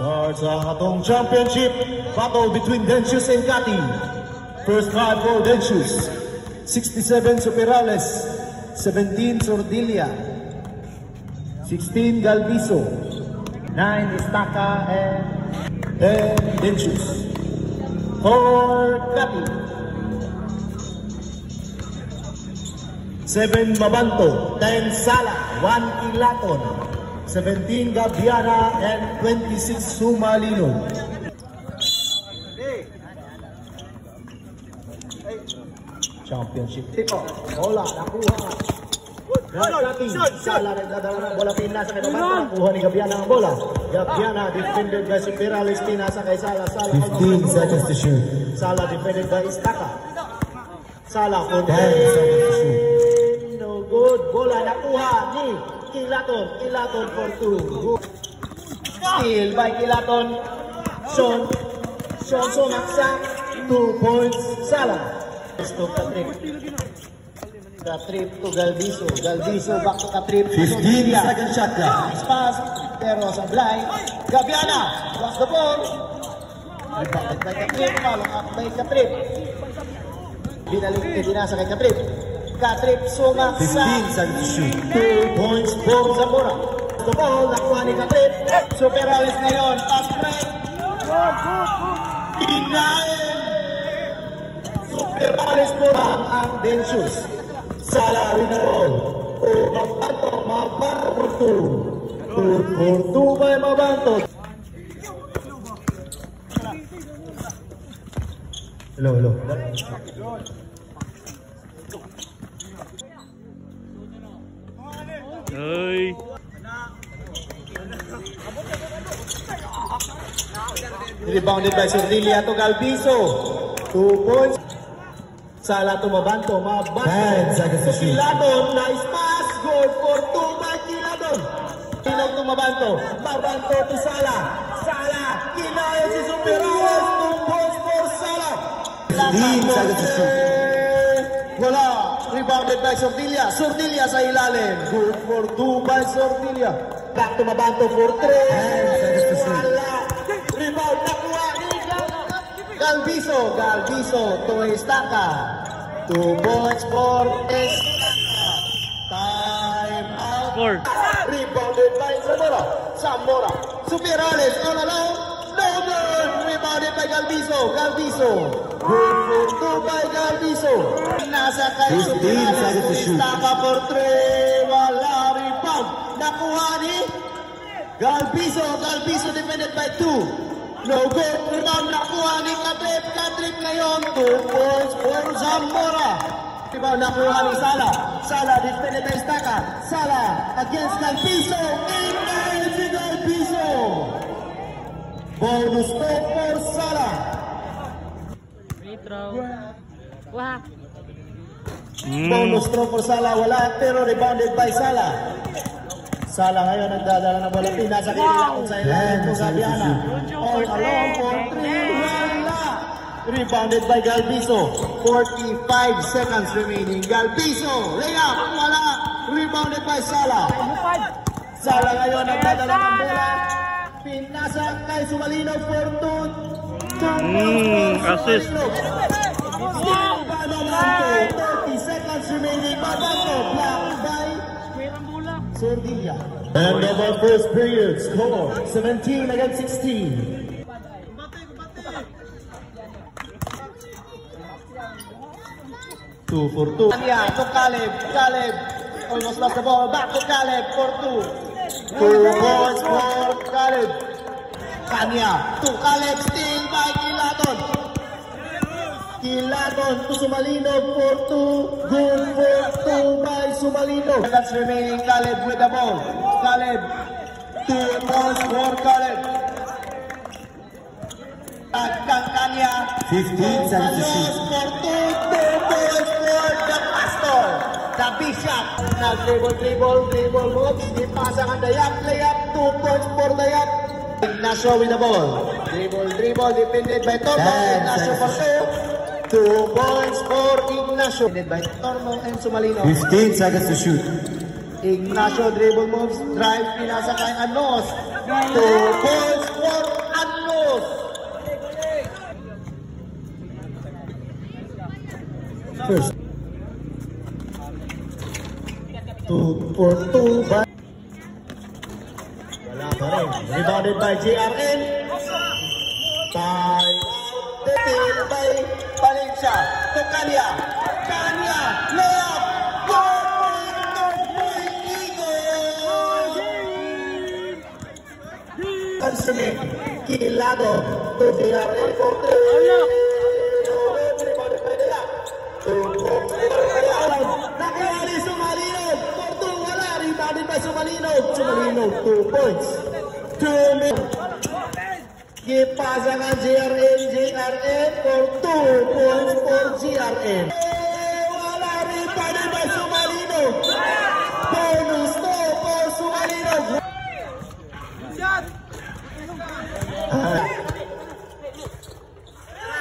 Starts ang atong championship battle between Dencius and Cati. First card for Dencius, 67 Superales, 17 Sordilia, 16 Galviso, 9 Estaca, and 10 Dencius. For Cati, 7 Mabanto, 10 Sala, 1 Ilaton, 17 Gabiana, and 26 Sumalino. Championship tiko. Bola nakuha. Sala nagdadala ng bola, pinasa kay Mabanto. Nakuha ni Gabiana ang bola. Gabiana defended by Superales, pinasa kay Sala. 15 seconds to shoot. Sala defended by Estaca. Sala for 10 seconds to shoot. No good. Bola nakuha ni Kilaton. Kilaton for 2. Steal by Kilaton. Sean Sumaksa. 2 points. Sala. To Katrip. Katrip to Galviso. Galviso back to Katrip. 15 seconds shot clock. Nice pass. Pero sa blind. Gabiana. Lost the ball. Rebounded by Katrip. Follow up by Katrip. Binalik ni Dinasa kay Katrip. Katrip Sumaksa. 15 seconds to shoot. 2 points for Zamora. The ball. Nakuha ni Katrip. Superales ngayon. Pass break. Denied. Superales po ang Dencius. Sala rin na roll. Mabanto for 2. 2 for 2 by Mabanto. Hello. Hey. Rebounded by Sordilia to Galviso. 2 points. Sala to Mabanto. 10 seconds to shoot. Kiladon. Nice pass. Goal for 2 by Kiladon. Kilaw to Mabanto. Mabanto to Sala. Sala. Kinaya si Superales. 2 points for Sala. 15 seconds to shoot. Wala. Rebounded by Sordilia. Sordilia sa ilalim. Good for 2 by Sordilia. Back to Mabanto for 3. 10 seconds to shoot. Wala. Rebound. Nakuha ni Galviso to Estaca. 2 points for Estaca. Time out. Score. Rebounded by Zamora. Superales all alone. No good. Rebounded by Galviso. Good for 2 by Galviso. Nasa kay 15 Superales. seconds to shoot. Estaca for 3. Wala rebound. Nakuha ni Galviso defended by 2. No good. Rebound nakuha ni Katrip. Katrip ngayon. 2 points for Zamora. Rebound nakuha ni Sala. Sala defended by Estaca. Sala against Galviso. Inay si Galviso. Bonus point for Sala. Free throw. Wah. Bonus throw for Sala. Wala pero rebounded by Sala. Sala ngayon nagdadala ng bola. Pinasa kay Ilaon sa ilalim to Gabiana. All along for 3. Wala. Rebounded by Galviso. 45 seconds remaining. Galviso. Layup. Wala. Rebounded by Sala. Sala ngayon nagdadala ng bola. Pinasa kay Sumalino for 2. Assist. Still by Mabanto. 30 seconds remaining. Mabanto. Blocked by Sordilia. End of our first period. Score 17 against 16. Two for 2. Kanya to Caleb. Almost lost the ball. Back to Caleb for 2. 2 points for Caleb. Kanya to Caleb. Still by Kilaton. Kilaton to Sumalino for 2. Good for 2 by Sumalino. That's remaining. Caleb with the ball. Caleb. 2 points for Caleb. At Kanya. 15 seconds to shoot. For 2 points for the Pastor. The Bishop. Dribble moves. Ipasa ang Dayap. Layup. 2 points for Dayap. Ignacio with the ball. Dribble. Defended by Torno. Ignacio for 2. 2 points for Ignacio. Defended by Torno and Sumalino. 15 seconds to shoot. Ignacio dribble moves. Drive. Pinasa kay Anos. 2 points for First. 2 for 2 by wala pa rin. Rebounded by JRN. Time out. Detil by Valencia. To Kanya. Kanya. Layup. Consuming. Kilado. To JRN for 3. Nakayari Sumalino. For 2. Wala. Rebounded by Sumalino. Sumalino 2 points. 2 minutes. Gipasangan JRN for 2 points for JRN. Wala rebounded by Sumalino. Bonus 2 for Sumalino.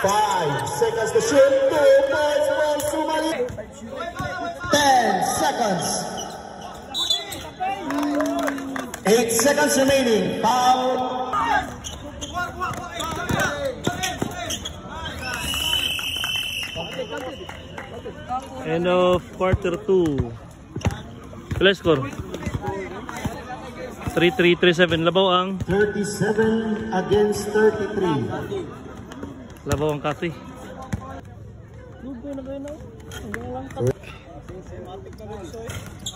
5 seconds to shoot. 2 points for Sumalino. 10 seconds. 8 seconds remaining. Foul. End of quarter 2. Kailan score? 3-3, 3-7. Labaw ang 37 against 33. Labaw ang Cathy.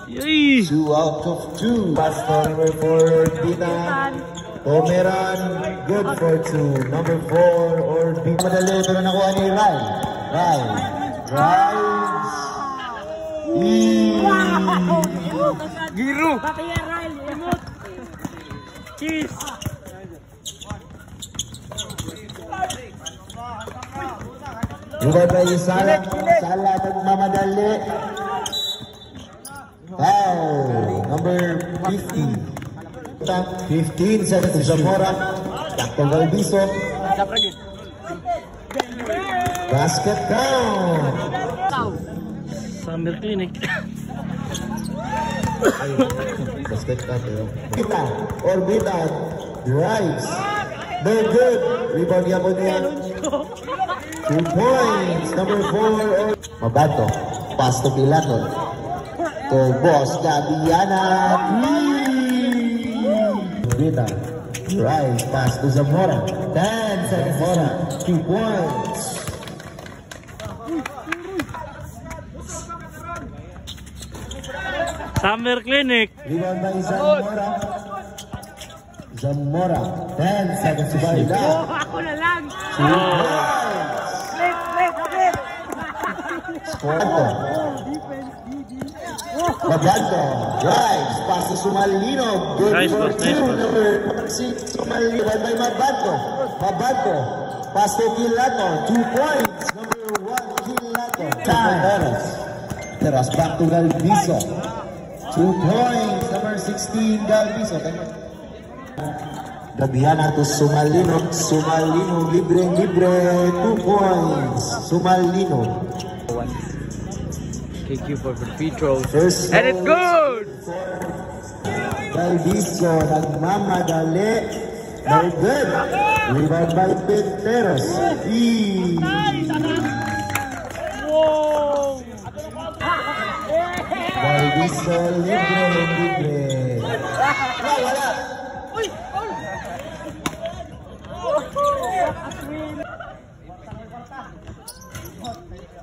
Yay! 2 out of 2. Pass number 4, Dina. Pomeran, good for 2. Number 4, or Dina. Madali, pero nakuha ni Rai. Rai. Drives. Giro! Papaya Rai! Cheese! Iba ba yung Sala? Sala nagmamadali. Foul. Number 50. 15 seconds to Zamora. Dr. Valdiso. Basket count. Summer Clinic. Basket count. Kita. Orbita. Drives. Very good. Rebound niya po niya. 2 points. Number 4. Mabato. Pass to Pilaton. To Boss Gabiana. Orbita. Drives. Pass to Zamora. 10 seconds. Zamora. 2 points. Summer Clinic. Rebound by Zamora. Zamora. 10 seconds to Barida. Ako na lang. Flip. Score. Mabanto. Drives. Pass to Sumalino. Good Nice for pass, 2. nice pass. Number 6. Sumalino. By Mabanto. Mabanto. Pass to Kilato. 2 points. Number 1. Kilato. Teras back to Galviso. 2 points. Number 16. Galviso. Gabiana to Sumalino. Sumalino. Libre. 2 points. Sumalino. KQ for free throw. First And it's good! Galviso. Nagmamadali. Very good. Rebound by Pinteros. Wow! Galviso. Libre. Wala.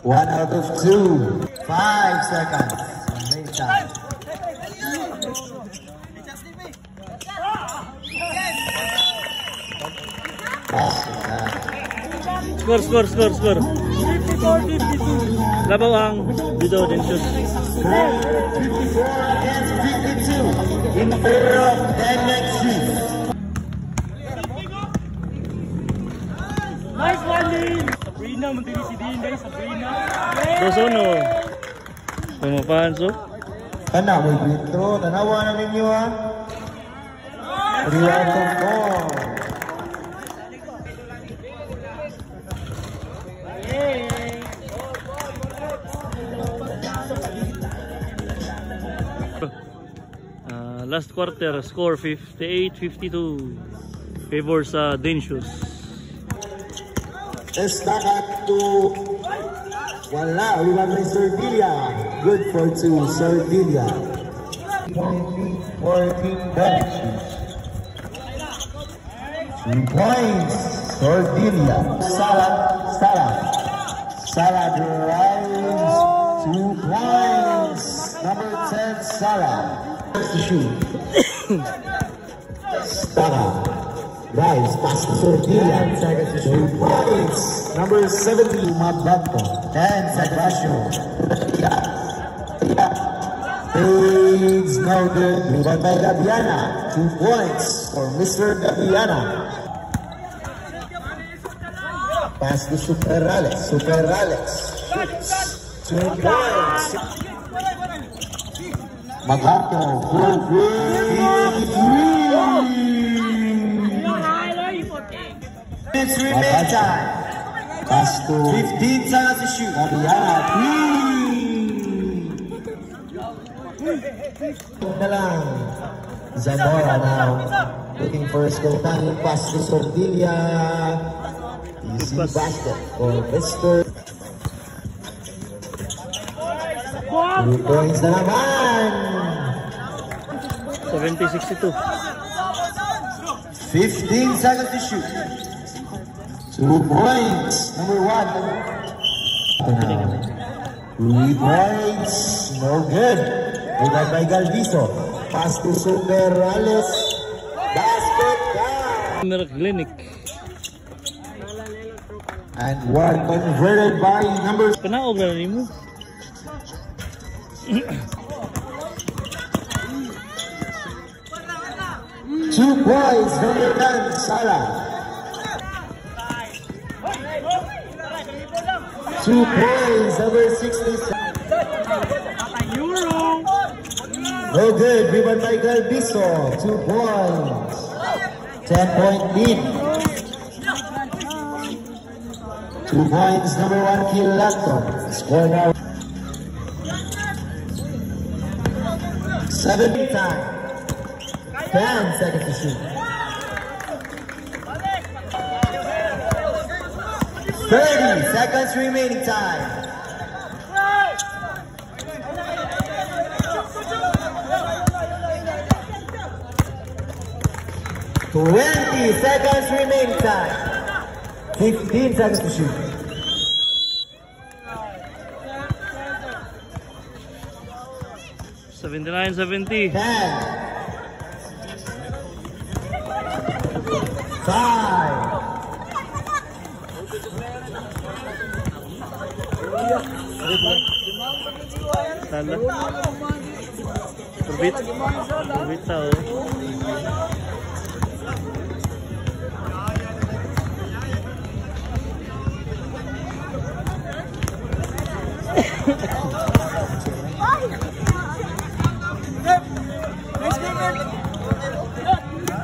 1 out of 2. 5 seconds. Amazing time. Score. Labaw ang Bido din shoot. 54 against 52 in favor of NXC. Nice one, Lin! Sabrina, magdili si Dean guys, Sabrina. Dosono. Pumapaan, so? Kana mo intro, tanawa na ninyo ha. 3 out of 4. Last quarter, score 58-52. Favor sa Danish. Estacat to Wala, rebound by Sardinia. Good for 2, Sardinia. 14 points. 3 points, Sardinia. Sala drives, 2 points. Number 10, Sala. To shoot. Sala drives, pass to Sardinia. 2 points. Number 70, Mabato. 10 seconds. Fades, no good. Rebound by Gabiana. 2 points for Mr. Gabiana. Pass to Super Alex. Shoots. 2 points. Mabato. It's remain time. Pass to 15 seconds to shoot. Gabiana. 3. Na lang. Zamora now. Looking for a spontaneous pass to Sardinia. Easy basket for Mr. 2 points na naman. 70-62. 15 seconds to shoot. 2 points. Number 1. 3 points. No good. Rebound by Galviso. Pass to Super Alex. Basket down. Clinic. And 1 converted by number. Panaog na rin mo. 2 points. Number 10, Sala. 2 points. Number 67. No good. Rebound by Galviso. 2 points. 10-point lead. 2 points. Number 1, Kilato. Score now. 7 time. 10 seconds to shoot. 30 seconds remaining time. 20 seconds remaining time. 15 seconds to shoot. 79-70. 10. 5. Tala. Turbit tao.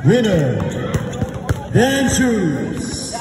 Winner, Dan Shoes.